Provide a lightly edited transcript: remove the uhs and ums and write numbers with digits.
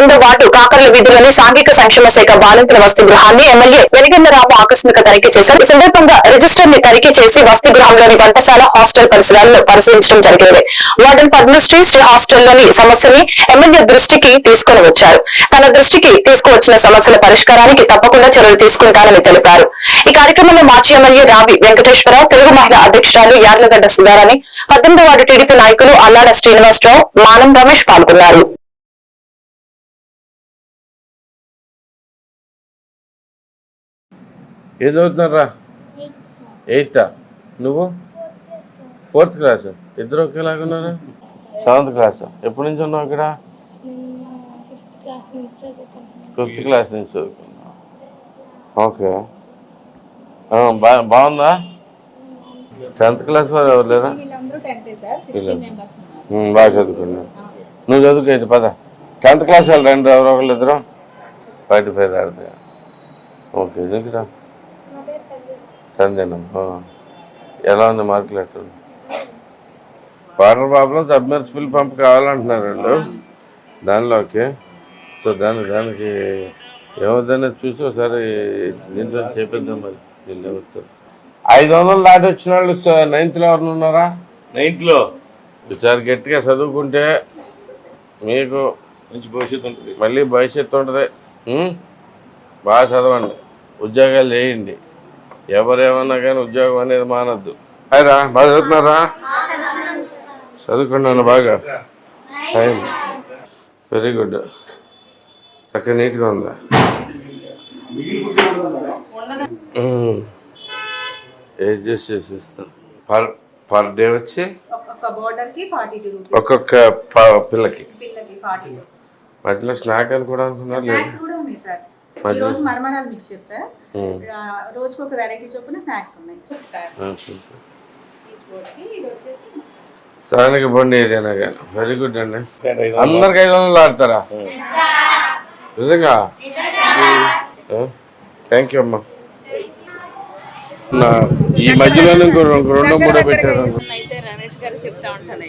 18వ ward Kakarla వీధిలోని సాంఘిక సంక్షేమ శాఖ బాలింతల వసతి గృహాన్ని ఎమ్మెల్యే వెలిగందరావు ఆకస్మిక తనిఖీ చేశారు. ఈ సందర్భంగా రిజిస్టర్ ని తనిఖీ చేసి వసతి గృహంలోని వంటశాల హాస్టల్ పరిసరాలను పరిశీలించడం జరిగింది. వార్డెన్ పద్మశ్రీ హాస్టల్లోని సమస్యని ఎమ్మెల్యే దృష్టికి తీసుకుని వచ్చారు. తన దృష్టికి తీసుకువచ్చిన సమస్యల పరిష్కారానికి తప్పకుండా చర్యలు తీసుకుంటానని తెలిపారు. ఈ కార్యక్రమంలో మాజీ ఎమ్మెల్యే రావి వెంకటేశ్వరరావు, తెలుగు మహిళా అధ్యక్షురాలు యార్లగడ్డ సుధారాణి, 18వ వార్డు టీడీపీ నాయకులు అల్లాడ శ్రీనివాసరావు, మానం రమేష్ పాల్గొన్నారు. ఏం చదువుతున్నారా? 8th. నువ్వు 4th క్లాస్. ఇద్దరు ఒకేలాగా ఉన్నారా? 7th class. ఎప్పటి నుంచి ఉన్నావు ఇక్కడ? 5th క్లాస్ నుంచి చదువుకున్నావు. ఓకే, బాగుందా? 10th క్లాస్ వారు ఎవరు లేరా? బాగా చదువుకున్నావు. నువ్వు చదువుకైతే పద. 10th క్లాస్ వాళ్ళు రండి, ఎవరో ఒకళ్ళు ఇద్దరు 45 ఆడితే. ఓకే, ఎందుకురా? సందేనం. ఎలా ఉంది మార్కులు? ఎట్టుంది? వాటర్ ప్రాబ్లం సబ్మెర్సిబుల్ పంప్ కావాలంటున్నారు వాళ్ళు దానిలోకి. సో దానికి ఏమవుతుందని చూసి ఒకసారి దీంట్లో చేపిద్దాం. మరి దీన్ని 500 దాటి వచ్చిన వాళ్ళు 9th ఎవరు ఉన్నారా? 9th ఈసారి గట్టిగా చదువుకుంటే మీకు మంచి భవిష్యత్తు ఉంటుంది. మళ్ళీ భవిష్యత్తు ఉంటుంది. బాగా చదవండి, ఉద్యోగాలు చేయండి. ఎవరేమన్నా కానీ ఉద్యోగం అనేది మానద్దు. అయిరా బాగా చదువుతున్నారా? చదువుకున్నాను బాగా. Very good. చక్కగా నీట్గా ఉందా? అడ్జస్ట్ చేసి ఇస్తాం. పర్ డే వచ్చి ఒక్కొక్క పిల్లకి. మధ్యలో స్నాక్ అని కూడా అనుకున్నారు. ఈ రోజు మరమరాలు మిక్స్చర్ సార్, రోజుకి ఒక వెరైటీ చొప్పున స్నాక్స్ ఉన్నాయి. స్థానిక బండి ఏదైనా కానీ వెరీ గుడ్ అండి. అందరికి 500 ఆడతారా? నిజంగా? థ్యాంక్ యూ అమ్మా. ఈ మధ్యలో ఇంకో 2-3 పెట్టారు. రమేష్ గారు చెప్తా ఉంటాను.